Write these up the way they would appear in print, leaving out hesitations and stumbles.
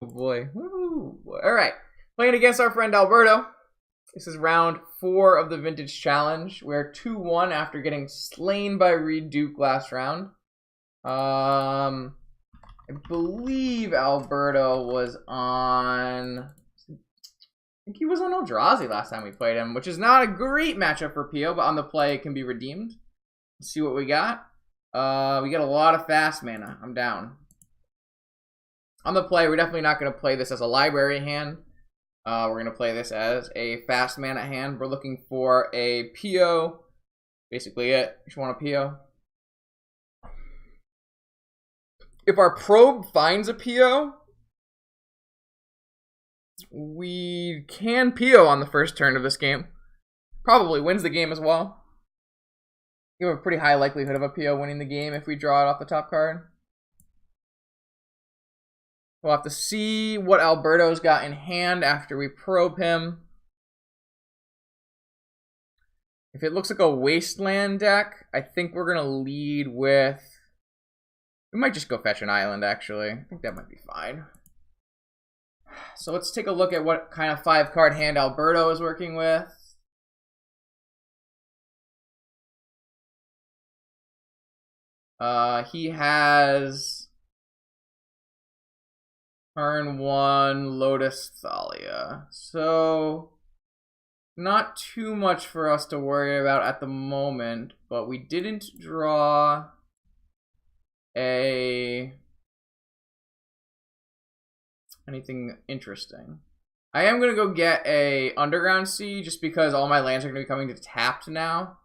boy. Woo, boy. All right. Playing against our friend Alberto. This is round 4 of the Vintage Challenge. We're 2-1 after getting slain by Reed Duke last round. I believe Alberto was on... I think he was on Eldrazi last time we played him, which is not a great matchup for PO, but on the play it can be redeemed. Let's see what we got. We got a lot of fast mana. I'm down. On the play, we're definitely not going to play this as a library hand. We're going to play this as a fast mana hand. We're looking for a PO. Basically it. Just want a PO. If our probe finds a PO, we can PO on the first turn of this game. Probably wins the game as well. You have a pretty high likelihood of a PO winning the game if we draw it off the top card. We'll have to see what Alberto's got in hand after we probe him. If it looks like a wasteland deck, I think we're going to lead with... We might just go fetch an island, actually. I think that might be fine. So let's take a look at what kind of 5-card hand Alberto is working with. He has... Turn 1, Lotus Thalia. So, not too much for us to worry about at the moment, but we didn't draw anything interesting. I am going to go get a Underground Sea just because all my lands are going to be coming to tapped now.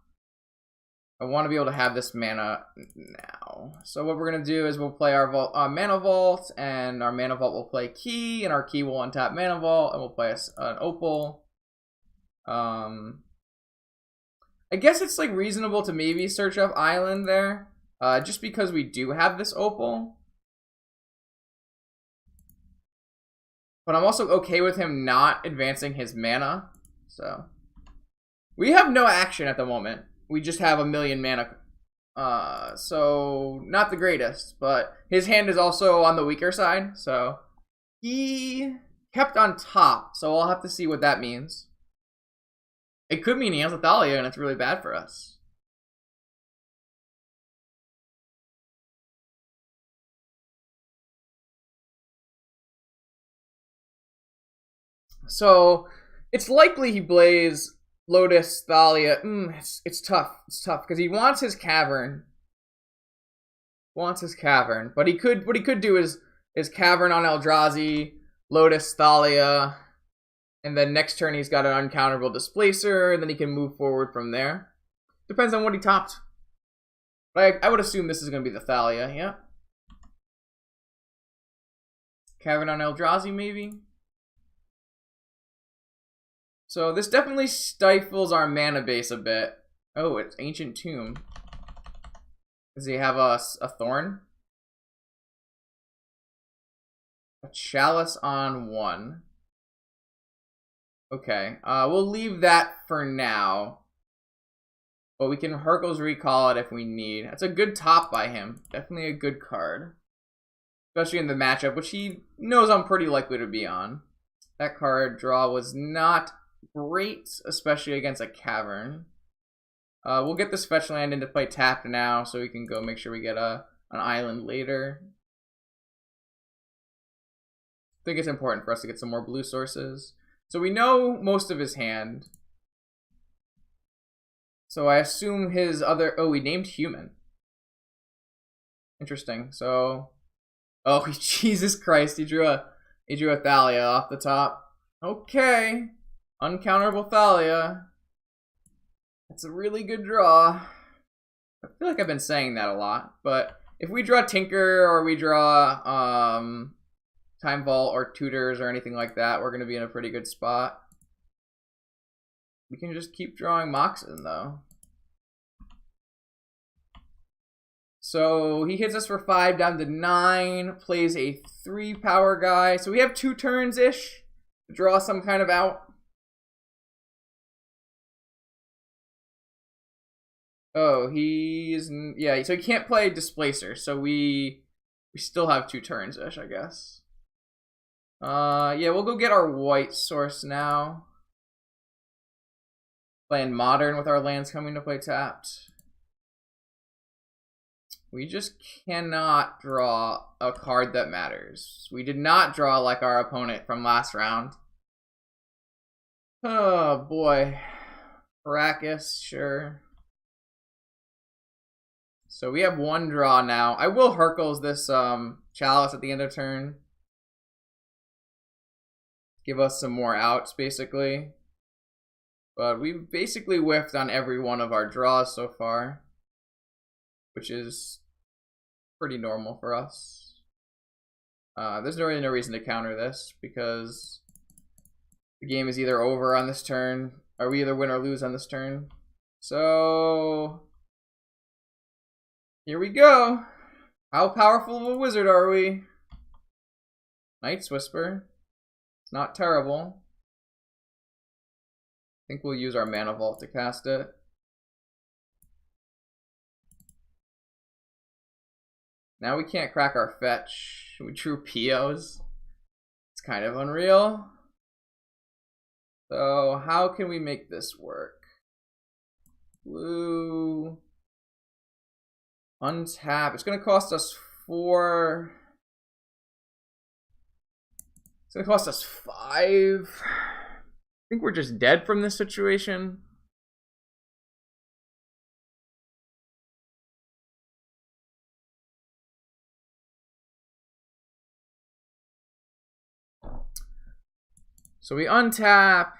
I want to be able to have this mana now. So what we're going to do is we'll play our Mana Vault, and our Mana Vault will play Key, and our Key will untap Mana Vault, and we'll play an Opal. I guess it's like reasonable to maybe search up Island there, just because we do have this Opal. But I'm also okay with him not advancing his mana. So we have no action at the moment. We just have 1,000,000 mana. So not the greatest, but his hand is also on the weaker side. So he kept on top. So I'll have to see what that means. It could mean he has a Thalia and it's really bad for us. So it's likely he plays Lotus Thalia. It's tough. It's tough because he wants his cavern. But what he could do is cavern on Eldrazi, Lotus Thalia, and then next turn he's got an uncounterable displacer, and then he can move forward from there. Depends on what he topped. But I would assume this is going to be the Thalia. Yeah. Cavern on Eldrazi maybe. So this definitely stifles our mana base a bit. Oh, it's Ancient Tomb. Does he have a Thorn? A Chalice on 1. Okay, we'll leave that for now. But we can Hurkyl's Recall it if we need. That's a good top by him. Definitely a good card. Especially in the matchup, which he knows I'm pretty likely to be on. That card draw was not great, especially against a cavern. We'll get this fetch land into play tapped now, so we can go make sure we get an island later. I think it's important for us to get some more blue sources. So we know most of his hand. So I assume his other... Oh, we named human. Interesting. So... Oh, Jesus Christ. He drew a Thalia off the top. Okay. Uncounterable Thalia. That's a really good draw. I feel like I've been saying that a lot. But if we draw Tinker or we draw Time Vault or Tutors or anything like that, we're going to be in a pretty good spot. We can just keep drawing Moxen, though. So he hits us for 5 down to 9. Plays a 3 power guy. So we have 2 turns-ish to draw some kind of out. Oh, he's... Yeah, so he can't play Displacer. So we still have 2 turns-ish, I guess. Yeah, we'll go get our white source now. Playing modern with our lands coming to play tapped. We just cannot draw a card that matters. We did not draw like our opponent from last round. Oh boy. Arrakis, sure. So we have one draw now. I will Hercules this Chalice at the end of turn. Give us some more outs, basically. But we've basically whiffed on every one of our draws so far, which is pretty normal for us. There's really no reason to counter this because the game is either over on this turn, or we either win or lose on this turn. So here we go. How powerful of a wizard are we? Night's Whisper. It's not terrible. I think we'll use our Mana Vault to cast it. Now we can't crack our fetch. We drew POs. It's kind of unreal. So how can we make this work? Blue. Untap. It's going to cost us 4. It's going to cost us 5. I think we're just dead from this situation. So we untap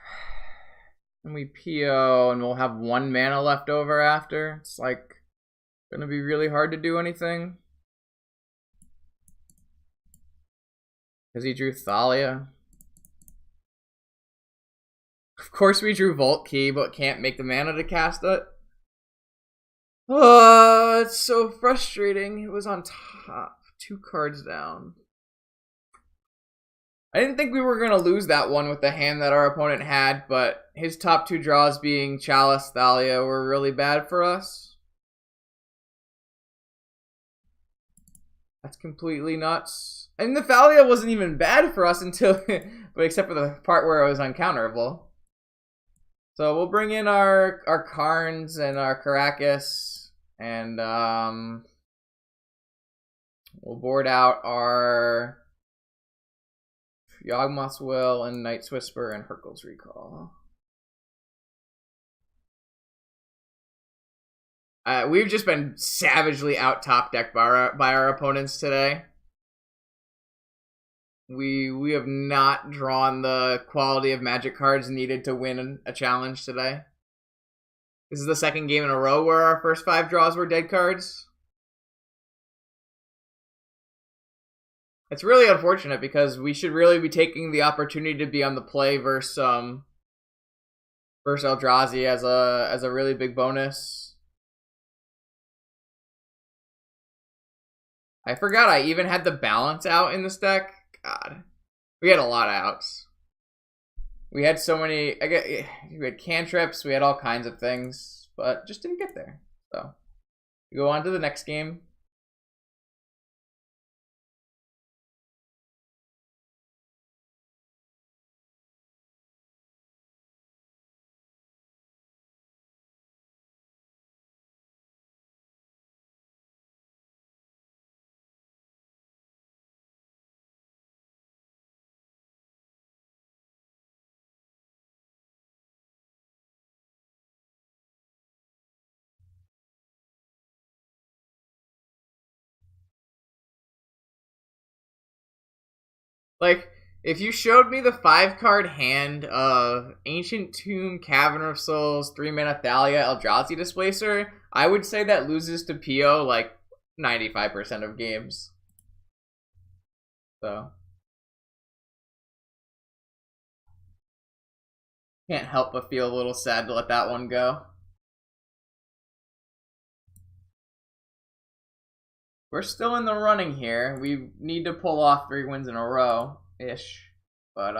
and we PO and we'll have 1 mana left over after. It's like gonna be really hard to do anything. Because he drew Thalia. Of course we drew Vault Key, but can't make the mana to cast it. Oh, it's so frustrating. It was on top. 2 cards down. I didn't think we were going to lose that one with the hand that our opponent had, but his top 2 draws being Chalice, Thalia were really bad for us. That's completely nuts. And the Thalia wasn't even bad for us until, but except for the part where it was uncounterable. So we'll bring in our Karns and our Caracas, and we'll board out our Yawgmoth's Will and Night's Whisper and Hercules Recall. We've just been savagely out top decked by our opponents today. We have not drawn the quality of Magic cards needed to win a challenge today. This is the second game in a row where our first 5 draws were dead cards. It's really unfortunate because we should really be taking the opportunity to be on the play versus Eldrazi as a really big bonus. I forgot I even had the balance out in this deck. God, we had a lot of outs. We had so many. We had cantrips. We had all kinds of things, but just didn't get there. So we go on to the next game. Like, if you showed me the 5-card hand of Ancient Tomb, Cavern of Souls, 3-mana Thalia, Eldrazi Displacer, I would say that loses to PO like 95% of games. So can't help but feel a little sad to let that one go. We're still in the running here. We need to pull off 3 wins in a row-ish. But,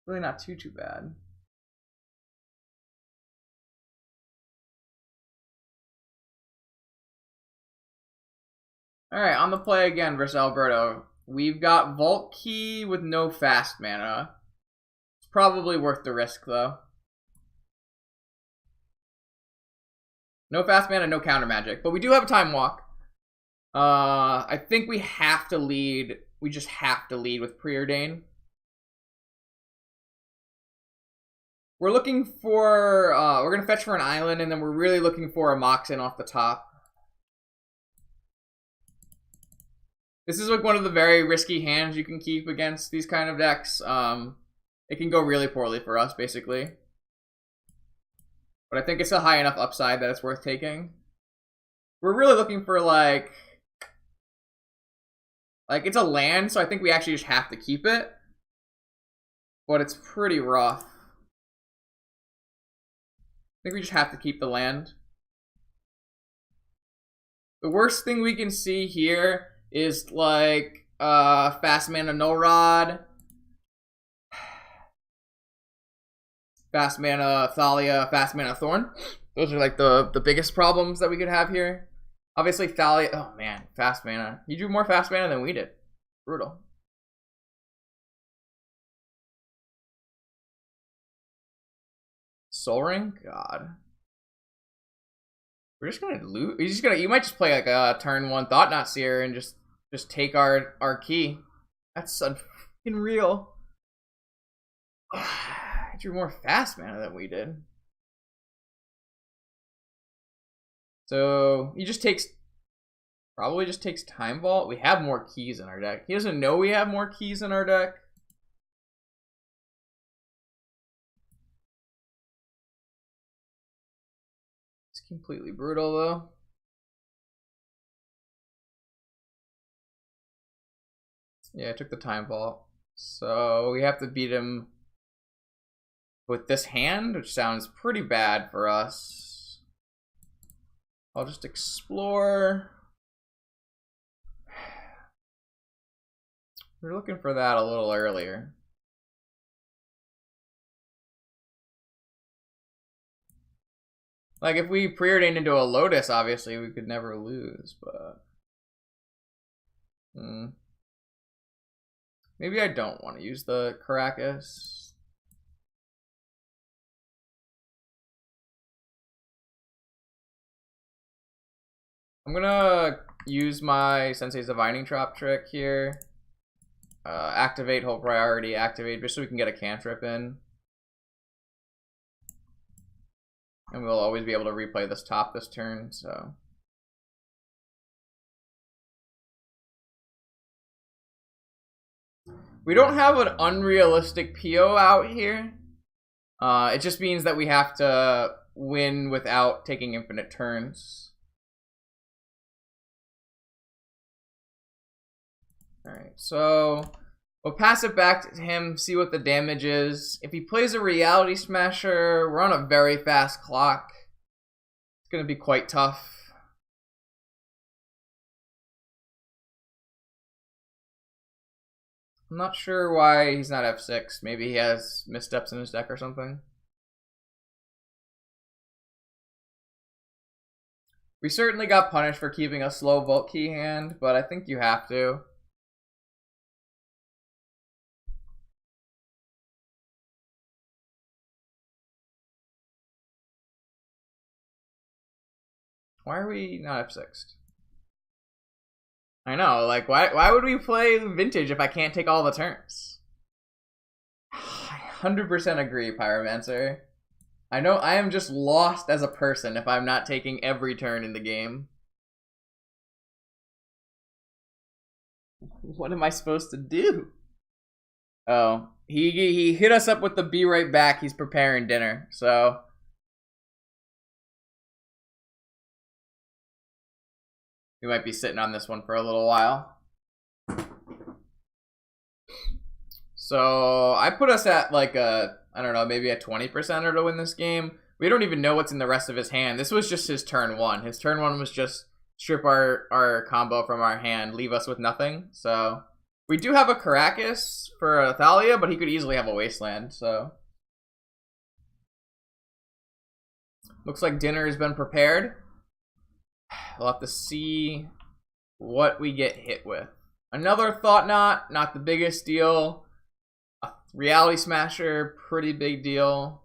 really not too bad. Alright, on the play again versus Alberto. We've got Vault Key with no fast mana. It's probably worth the risk, though. No fast mana, no counter magic. But we do have a Time Walk. I think we have to lead. We just have to lead with Preordain. We're looking for... we're going to fetch for an island, and then we're really looking for a Moxen off the top. This is like one of the very risky hands you can keep against these kind of decks. It can go really poorly for us, basically. But I think it's a high enough upside that it's worth taking. We're really looking for like it's a land, so I think we actually just have to keep it. But it's pretty rough. I think we just have to keep the land. The worst thing we can see here is like fast mana Null Rod, fast mana Thalia, fast mana Thorn. Those are like the biggest problems that we could have here. Obviously Thalia, oh man, fast mana. He drew more fast mana than we did. Brutal. Soul Ring? God. We're just gonna lose. He's just gonna. You might just play like a turn 1 Thought Knot Seer and just take our key. That's fucking real. He drew more fast mana than we did. So he just takes. Probably just takes Time Vault. We have more keys in our deck. He doesn't know we have more keys in our deck. It's completely brutal though. Yeah, I took the Time Vault. So we have to beat him with this hand, which sounds pretty bad for us. I'll just explore. We were looking for that a little earlier. Like, if we preordained into a Lotus, obviously, we could never lose, but... Maybe I don't want to use the Caracas. I'm gonna use my Sensei's Divining Trap trick here. Activate, hold priority, activate, just so we can get a cantrip in. And we'll always be able to replay this top this turn, so. We don't have an unrealistic PO out here. It just means that we have to win without taking infinite turns. Alright, so we'll pass it back to him, see what the damage is. If he plays a Reality Smasher, we're on a very fast clock. It's going to be quite tough. I'm not sure why he's not F6. Maybe he has missteps in his deck or something. We certainly got punished for keeping a slow Vault Key hand, but I think you have to. Why are we not F6'd? I know, like, why would we play Vintage if I can't take all the turns? I 100% agree, Pyromancer. I know I am just lost as a person if I'm not taking every turn in the game. What am I supposed to do? Oh, he hit us up with the be right back, he's preparing dinner, so... We might be sitting on this one for a little while. So I put us at like a, I don't know, maybe a 20%er to win this game. We don't even know what's in the rest of his hand. This was just his turn 1. His turn 1 was just strip our combo from our hand, leave us with nothing. So we do have a Caracas for a Thalia, but he could easily have a Wasteland. So looks like dinner has been prepared. We'll have to see what we get hit with. Another Thought Knot, not the biggest deal. A Reality Smasher, pretty big deal.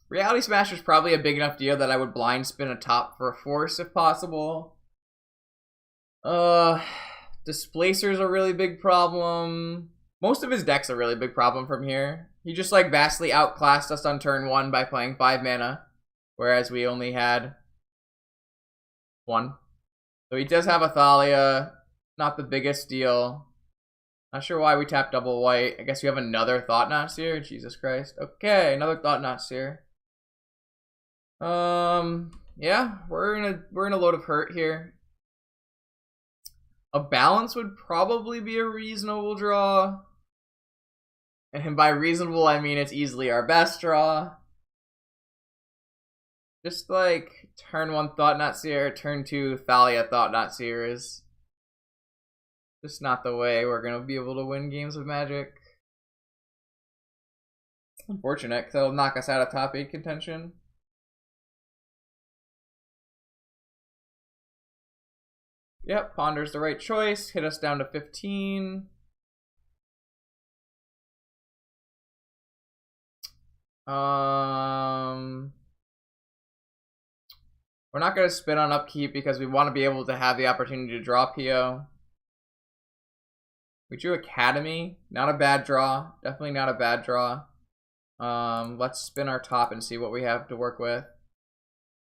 Reality Smasher is probably a big enough deal that I would blind spin a top for a force if possible. Displacer's a really big problem. Most of his deck's a really big problem from here. He just like vastly outclassed us on turn 1 by playing 5 mana, whereas we only had 1. So he does have a Thalia, not the biggest deal. Not sure why we tapped double white. I guess you have another Thought Knot Seer. Jesus Christ. Okay, another Thought Knot Seer. Yeah, we're in a load of hurt here. A balance would probably be a reasonable draw. And by reasonable, I mean it's easily our best draw. Just like turn 1 Thought Knot Seer, turn 2 Thalia Thought Knot Seer is just not the way we're going to be able to win games of Magic. Unfortunate, because that'll knock us out of top 8 contention. Yep, Ponder's the right choice. Hit us down to 15. We're not going to spin on upkeep because we want to be able to have the opportunity to draw PO. We drew Academy. Not a bad draw. Definitely not a bad draw. Let's spin our top and see what we have to work with.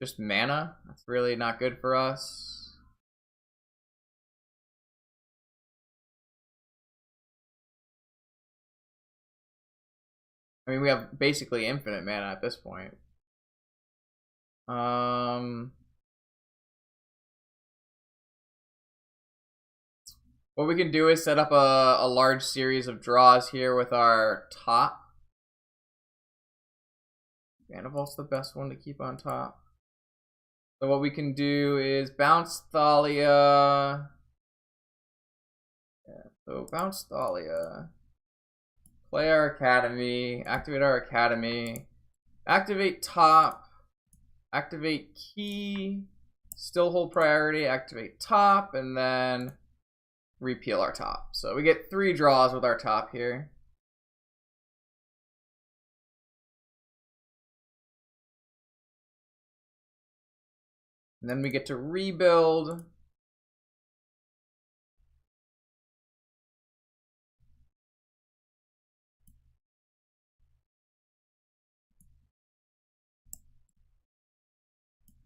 Just mana. That's really not good for us. I mean, we have basically infinite mana at this point. What we can do is set up a large series of draws here with our top. Manifold's the best one to keep on top. So what we can do is bounce Thalia. Yeah, so bounce Thalia. Play our Academy, activate our Academy, activate top, activate key, still hold priority, activate top, and then repeal our top. So we get 3 draws with our top here. And then we get to rebuild.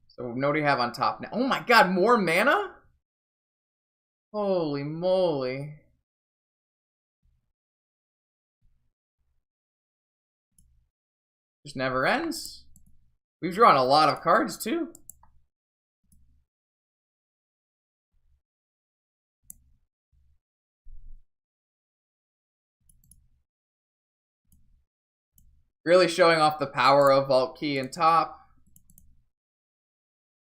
So what do we have on top now? Oh my god, more mana? Holy moly. Just never ends. We've drawn a lot of cards too. Really showing off the power of Vault Key and top.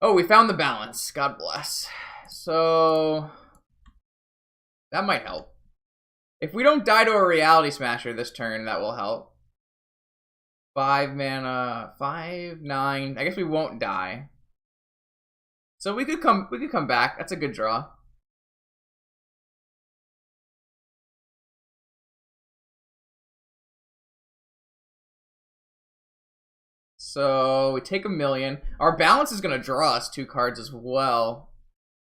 Oh, we found the balance. God bless. So that might help. If we don't die to a Reality Smasher this turn, that will help. 5 mana, 5, 9. I guess we won't die. So we could come back. That's a good draw. So we take 1,000,000. Our balance is going to draw us 2 cards as well,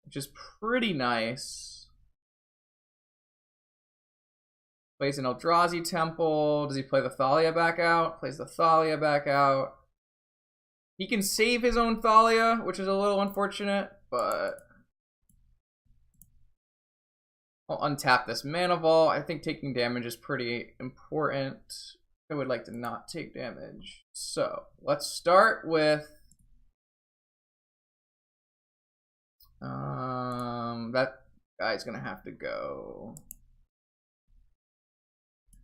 which is pretty nice. Plays an Eldrazi Temple. Does he play the Thalia back out? Plays the Thalia back out. He can save his own Thalia, which is a little unfortunate, but I'll untap this Mana Vault. I think taking damage is pretty important. I would like to not take damage. So let's start with that guy's gonna have to go.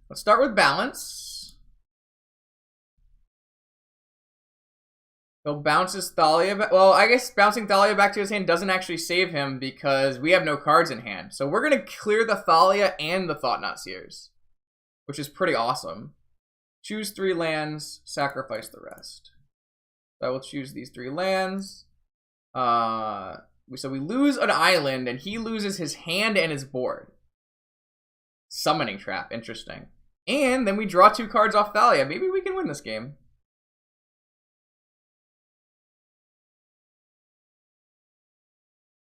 Let's start with balance. He'll bounce his Thalia back. Well, I guess bouncing Thalia back to his hand doesn't actually save him because we have no cards in hand. So we're gonna clear the Thalia and the Thought Knot Seers, which is pretty awesome. Choose 3 lands, sacrifice the rest. So I will choose these 3 lands. So we lose an island, and he loses his hand and his board. Summoning Trap. Interesting. And then we draw 2 cards off Thalia. Maybe we can win this game.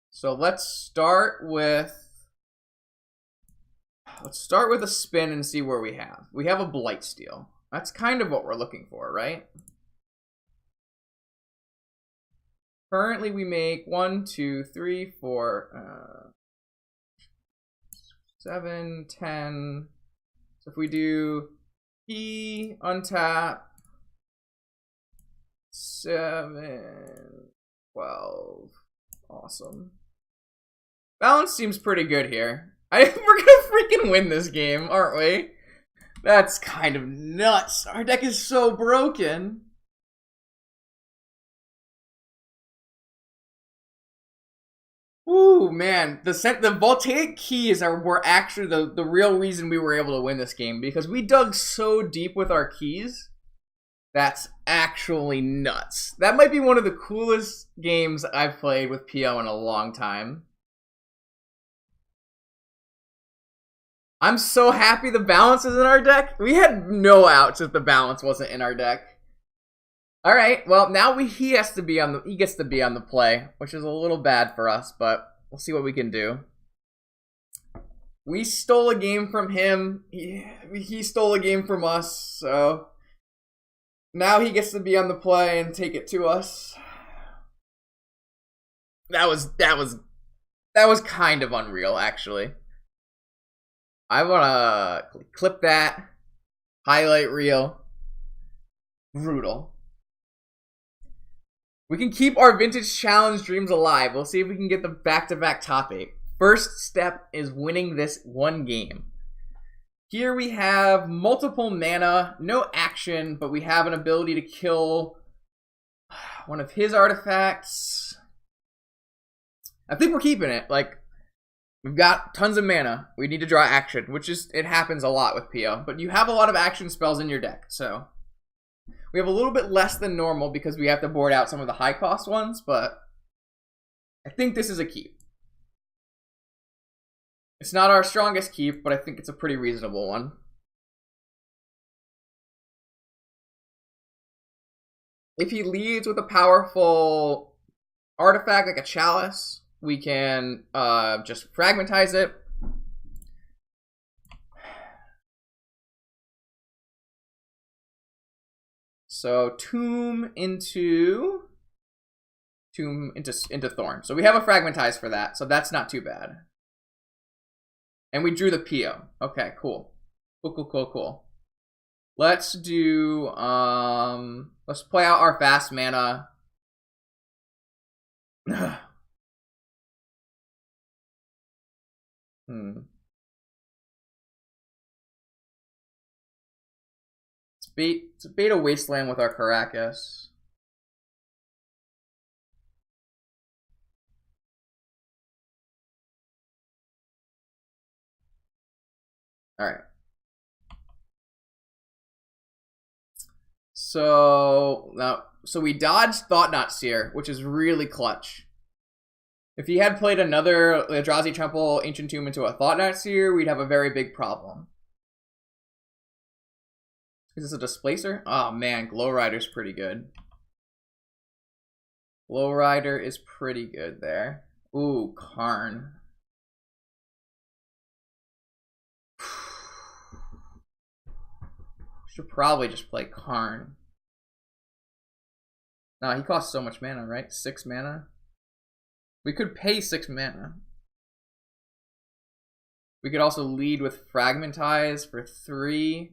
So let's start with a spin and see where we have. We have a Blightsteel. That's kind of what we're looking for, right? Currently we make 1, 2, 3, 4, 7, 10. So if we do P, untap, 7, 12. Awesome. Balance seems pretty good here. We're gonna freaking win this game, aren't we? That's kind of nuts. Our deck is so broken. Ooh, man. The voltaic keys were actually the real reason we were able to win this game, because we dug so deep with our keys. That's actually nuts. That might be one of the coolest games I've played with PO in a long time. I'm so happy the balance is in our deck. We had no outs if the balance wasn't in our deck. All right, well, now he gets to be on the play, which is a little bad for us, but we'll see what we can do. We stole a game from him. He stole a game from us, so now he gets to be on the play and take it to us. That was kind of unreal, actually. I wanna clip that, highlight reel. Brutal. We can keep our Vintage Challenge dreams alive. We'll see if we can get the back-to-back top 8. First step is winning this one game. Here we have multiple mana, no action, but we have an ability to kill one of his artifacts. I think we're keeping it. Like, we've got tons of mana. We need to draw action, which it happens a lot with PO. But you have a lot of action spells in your deck, so we have a little bit less than normal because we have to board out some of the high cost ones, but I think this is a keep. It's not our strongest keep, but I think it's a pretty reasonable one. If he leads with a powerful artifact like a chalice, we can just fragmentize it. So tomb into Thorn. So we have a fragmentize for that, so that's not too bad. And we drew the PO. Okay, cool. Cool. Let's do let's play out our fast mana. It's bait a wasteland with our Caracas. Alright. So we dodged Thought-Knot Seer, which is really clutch. If he had played another Eldrazi Temple Ancient Tomb into a Thought-Knot Seer, we'd have a very big problem. Is this a Displacer? Oh man, Glow Rider's pretty good. Glow Rider is pretty good there. Ooh, Karn. Should probably just play Karn. No, he costs so much mana, right? 6 mana? We could pay 6 mana. We could also lead with Fragmentize for 3.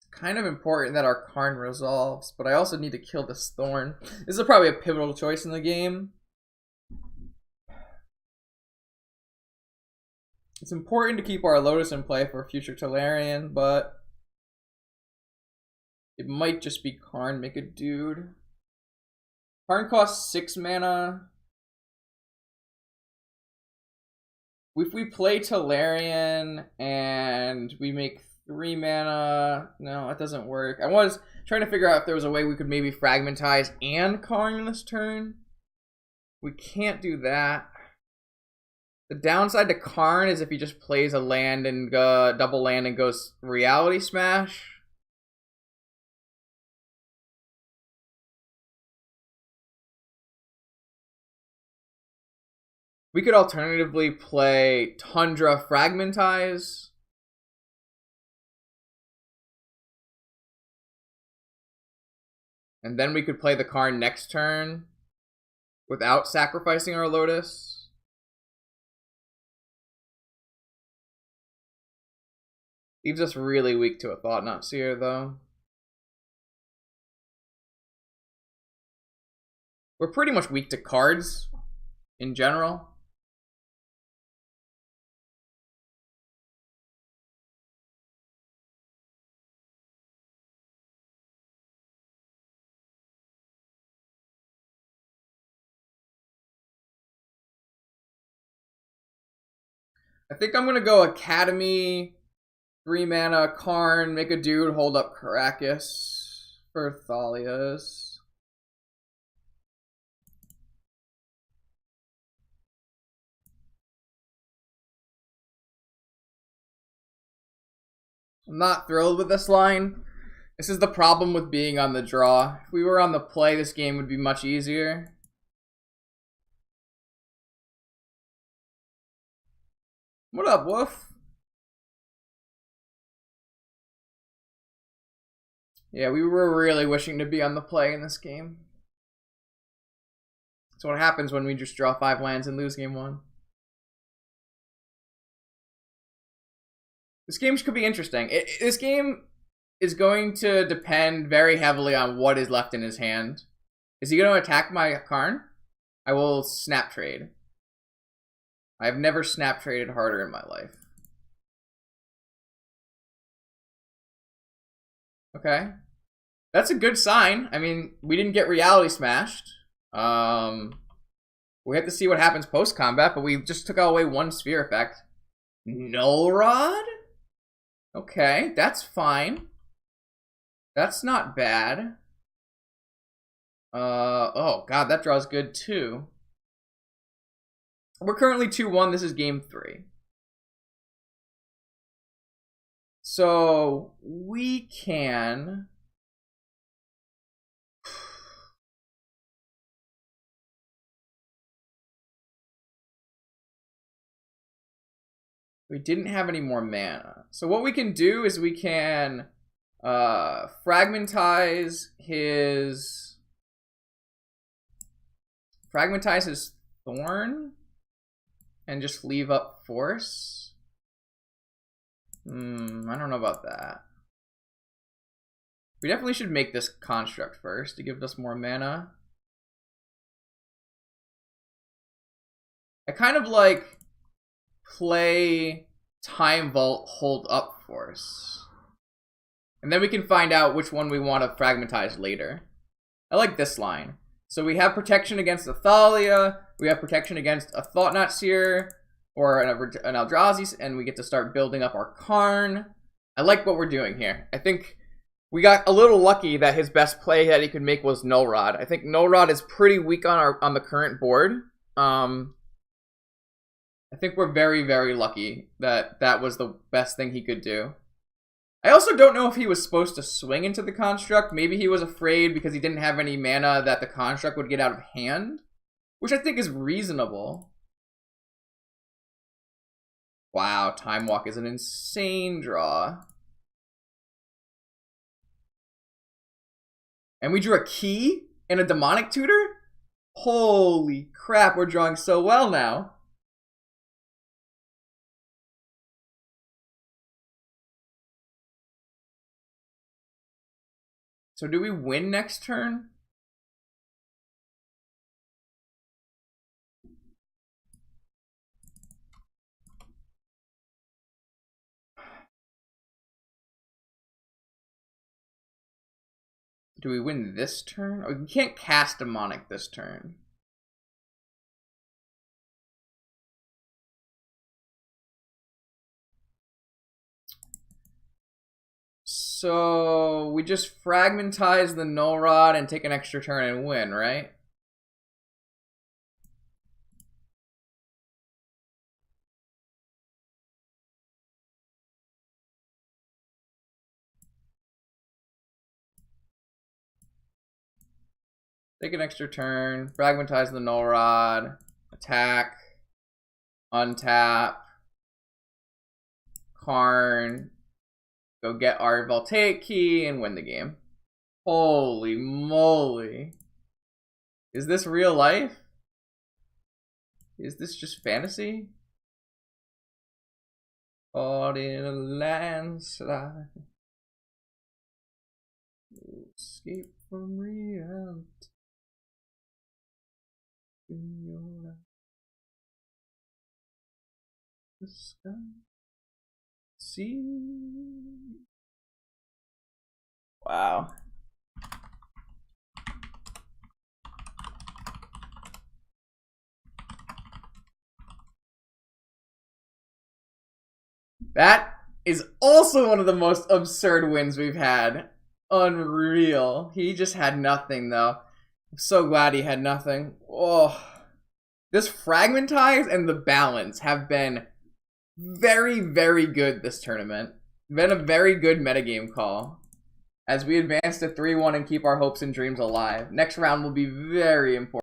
It's kind of important that our Karn resolves, but I also need to kill this Thorn. This is probably a pivotal choice in the game. It's important to keep our Lotus in play for future Tolarian, but it might just be Karn, make a dude. Karn costs 6 mana. If we play Tolarian and we make 3 mana, no, that doesn't work. I was trying to figure out if there was a way we could maybe Fragmentize and Karn this turn. We can't do that. The downside to Karn is if he just plays a land and double land and goes Reality Smash. We could alternatively play Tundra Fragmentize. And then we could play the Karn next turn without sacrificing our Lotus. Leaves us really weak to a Thought-Knot Seer, though. We're pretty much weak to cards in general. I think I'm gonna go Academy, 3 mana, Karn, make a dude, hold up Caracas for Thalia's. I'm not thrilled with this line. This is the problem with being on the draw. If we were on the play, this game would be much easier. What up, Wolf? Yeah, we were really wishing to be on the play in this game. That's what happens when we just draw 5 lands and lose game 1. This game could be interesting. This game is going to depend very heavily on what is left in his hand. Is he going to attack my Karn? I will snap trade. I have never snap traded harder in my life. Okay. That's a good sign. I mean, we didn't get Reality Smashed. We have to see what happens post-combat, but we just took away 1 sphere effect. Null Rod? Okay, that's fine. That's not bad. Oh god, that draw's good too. We're currently 2-1. This is game 3. So we can... We didn't have any more mana. So what we can do is we can fragmentize his Thorn and just leave up Force. I don't know about that. We definitely should make this construct first to give us more mana. I kind of like play Time Vault, hold up Force. And then we can find out which one we want to fragmentize later. I like this line. So we have protection against Athalia, we have protection against a Thought-Knot Seer, or an Eldrazi, and we get to start building up our Karn. I like what we're doing here. I think we got a little lucky that his best play that he could make was Null Rod. I think Null Rod is pretty weak on the current board. I think we're very, very lucky that that was the best thing he could do. I also don't know if he was supposed to swing into the construct. Maybe he was afraid because he didn't have any mana that the construct would get out of hand, which I think is reasonable. Wow, Time Walk is an insane draw. And we drew a key and a Demonic Tutor? Holy crap, we're drawing so well now. So do we win next turn? Do we win this turn? Oh, we can't cast Demonic this turn. So we just fragmentize the Null Rod and take an extra turn and win, right? Take an extra turn. Fragmentize the Null Rod. Attack. Untap. Karn. Go get our Voltaic Key and win the game. Holy moly. Is this real life? Is this just fantasy? Caught in a landslide. Escape from reality. In your life. The sky. See. Wow. That is also one of the most absurd wins we've had. Unreal. He just had nothing, though. I'm so glad he had nothing. Oh. This Fragmentize and the balance have been very, very good this tournament. Been a very good metagame call. As we advance to 3-1 and keep our hopes and dreams alive. Next round will be very important.